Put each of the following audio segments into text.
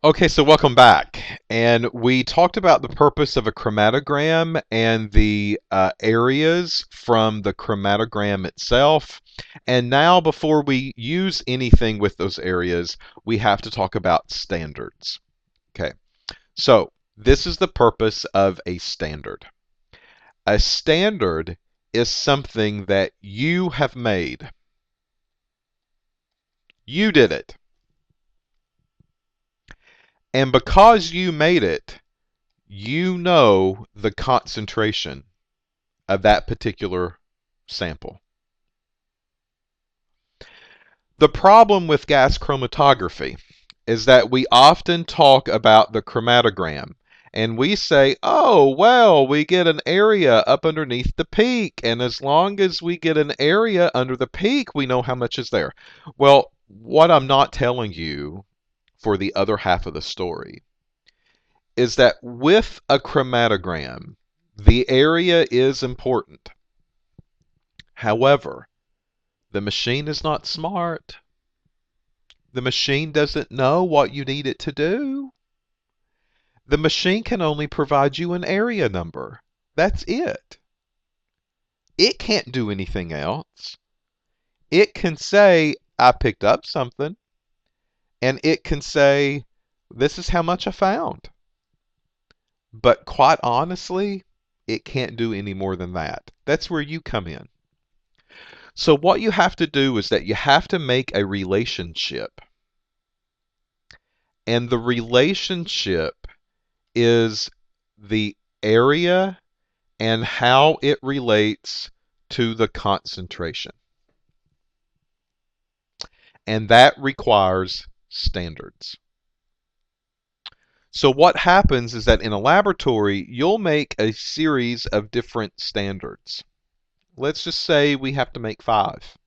Okay, so welcome back. And we talked about the purpose of a chromatogram and the areas from the chromatogram itself. And now, before we use anything with those areas, we have to talk about standards. Okay, so this is the purpose of a standard. A standard is something that you have made. You did it. And because you made it, you know the concentration of that particular sample. The problem with gas chromatography is that we often talk about the chromatogram and we say, oh, well, we get an area up underneath the peak, and as long as we get an area under the peak, we know how much is there. Well, what I'm not telling you for the other half of the story is that with a chromatogram, the area is important. However, the machine is not smart. The machine doesn't know what you need it to do. The machine can only provide you an area number. That's it. It can't do anything else. It can say, I picked up something, and it can say, this is how much I found. But quite honestly, it can't do any more than that. That's where you come in. So what you have to do is that you have to make a relationship. And the relationship is the area and how it relates to the concentration. And that requires standards. So what happens is that in a laboratory, you'll make a series of different standards. Let's just say we have to make 5.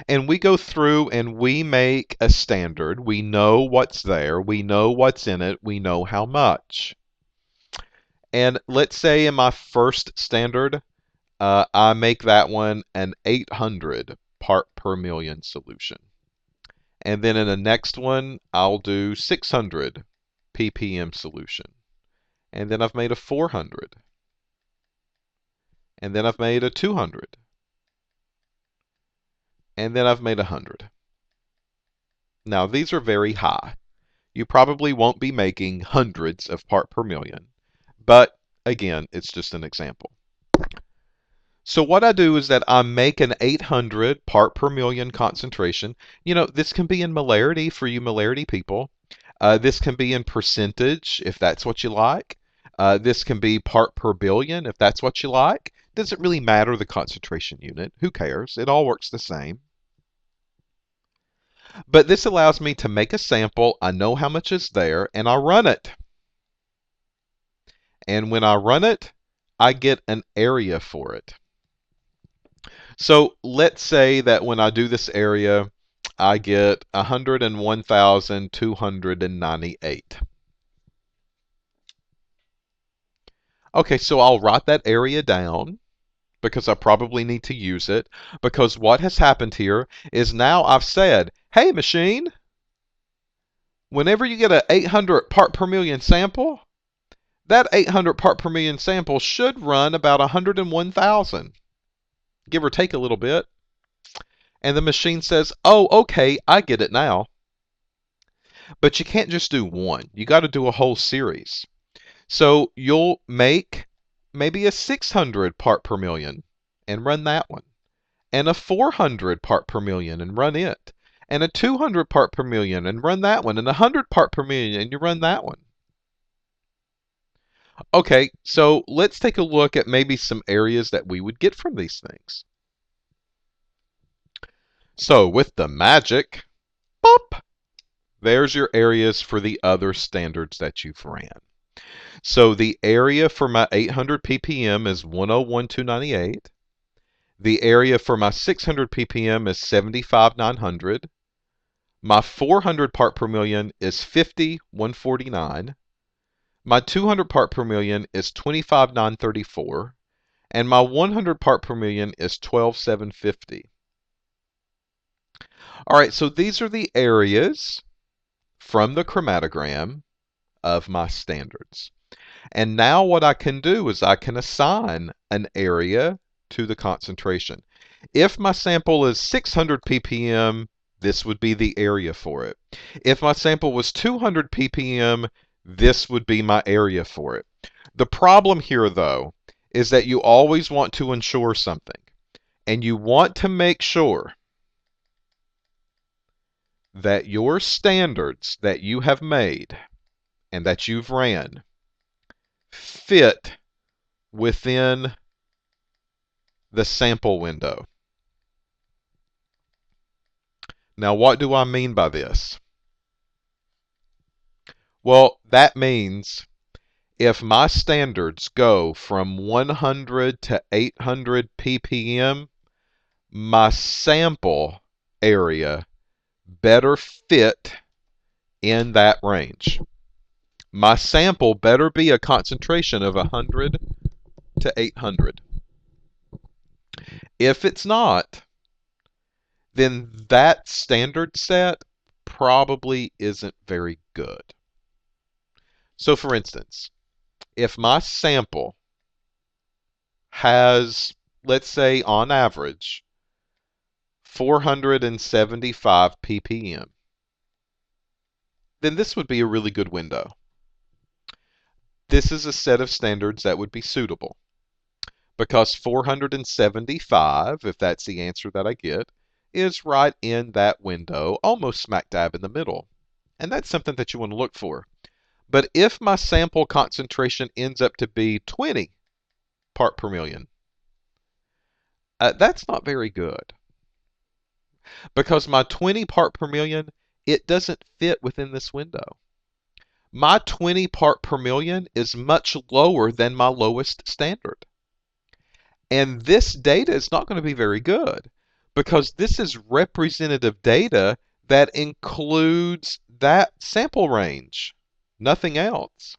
And we go through and we make a standard. We know what's there. We know what's in it. We know how much. And let's say in my first standard, I make that one an 800 part per million solution. And then in the next one, I'll do 600 ppm solution. And then I've made a 400. And then I've made a 200. And then I've made 100. Now, these are very high. You probably won't be making hundreds of part per million. But again, it's just an example. So what I do is that I make an 800 part per million concentration. You know, this can be in molarity for you molarity people. This can be in percentage if that's what you like. This can be part per billion if that's what you like. Doesn't really matter the concentration unit. Who cares? It all works the same. But this allows me to make a sample. I know how much is there, and I run it. And when I run it, I get an area for it. So let's say that when I do this area, I get 101,298. Okay, so I'll write that area down because I probably need to use it, because what has happened here is now I've said, hey machine, whenever you get an 800 part per million sample, that 800 part per million sample should run about 101,000, give or take a little bit. And the machine says, oh, okay, I get it now. But you can't just do one. You got to do a whole series. So you'll make maybe a 600 part per million and run that one, and a 400 part per million and run it, and a 200 part per million and run that one, and a 100 part per million and you run that one. Okay, so let's take a look at maybe some areas that we would get from these things. So with the magic, pop, there's your areas for the other standards that you've ran. So the area for my 800 ppm is 101,298. The area for my 600 ppm is 75,900. My 400 part per million is 50,149. My 200 part per million is 25,934. And my 100 part per million is 12,750. All right, so these are the areas from the chromatogram of my standards. And now what I can do is I can assign an area to the concentration. If my sample is 600 ppm, this would be the area for it. If my sample was 200 ppm, this would be my area for it. The problem here, though, is that you always want to ensure something. And you want to make sure that your standards that you have made and that you've ran fit within the sample window. Now, what do I mean by this? Well, that means if my standards go from 100 to 800 ppm, my sample area better fit in that range. My sample better be a concentration of 100 to 800. If it's not, then that standard set probably isn't very good. So for instance, if my sample has, let's say on average, 475 ppm, then this would be a really good window. This is a set of standards that would be suitable because 475, if that's the answer that I get, is right in that window, almost smack dab in the middle. And that's something that you want to look for. But if my sample concentration ends up to be 20 part per million, that's not very good. Because my 20 part per million, it doesn't fit within this window. My 20 part per million is much lower than my lowest standard. And this data is not going to be very good because this is representative data that includes that sample range, nothing else.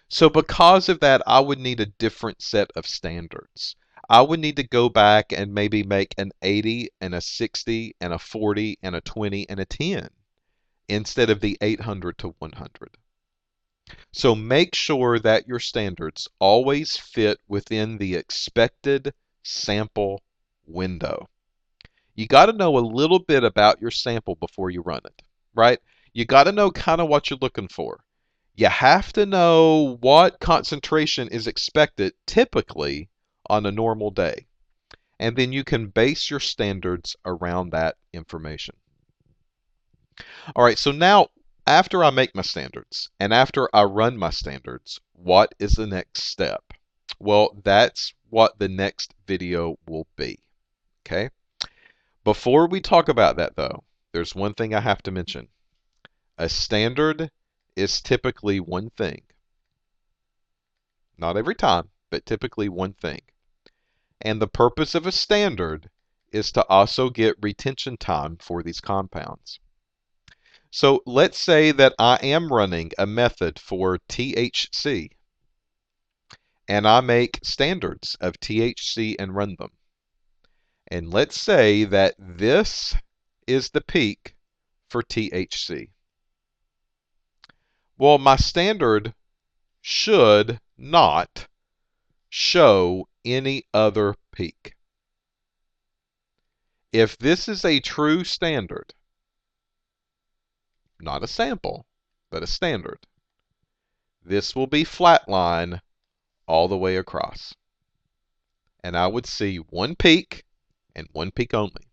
So because of that, I would need a different set of standards. I would need to go back and maybe make an 80 and a 60 and a 40 and a 20 and a 10 instead of the 800 to 100. So make sure that your standards always fit within the expected sample window. You got to know a little bit about your sample before you run it, right? You got to know kind of what you're looking for. You have to know what concentration is expected typically on a normal day. And then you can base your standards around that information. All right, so now after I make my standards and after I run my standards, what is the next step? Well, that's what the next video will be, okay? Before we talk about that though, there's one thing I have to mention. A standard is typically one thing. Not every time, but typically one thing. And the purpose of a standard is to also get retention time for these compounds. So let's say that I am running a method for THC, and I make standards of THC and run them. And let's say that this is the peak for THC. Well, my standard should not show any other peak. If this is a true standard, not a sample, but a standard, this will be flatline all the way across. And I would see one peak and one peak only.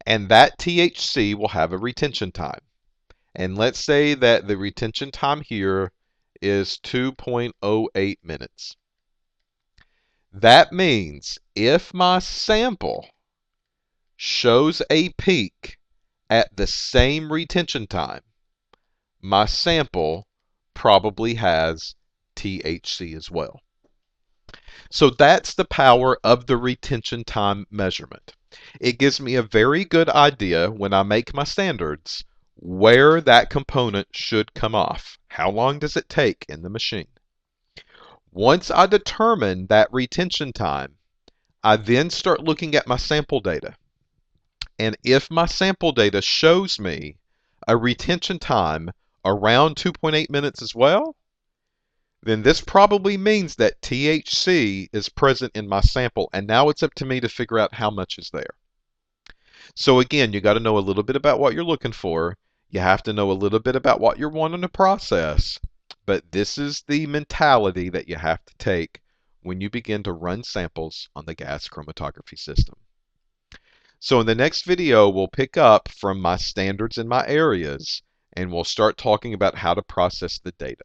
And that THC will have a retention time. And let's say that the retention time here is 2.08 minutes. That means if my sample shows a peak at the same retention time, my sample probably has THC as well. So that's the power of the retention time measurement. It gives me a very good idea when I make my standards where that component should come off. How long does it take in the machine? Once I determine that retention time, I then start looking at my sample data. And if my sample data shows me a retention time around 2.8 minutes as well, then this probably means that THC is present in my sample, and now it's up to me to figure out how much is there. So again, you got to know a little bit about what you're looking for. You have to know a little bit about what you're wanting to process. But this is the mentality that you have to take when you begin to run samples on the gas chromatography system. So in the next video, we'll pick up from my standards and my areas, and we'll start talking about how to process the data.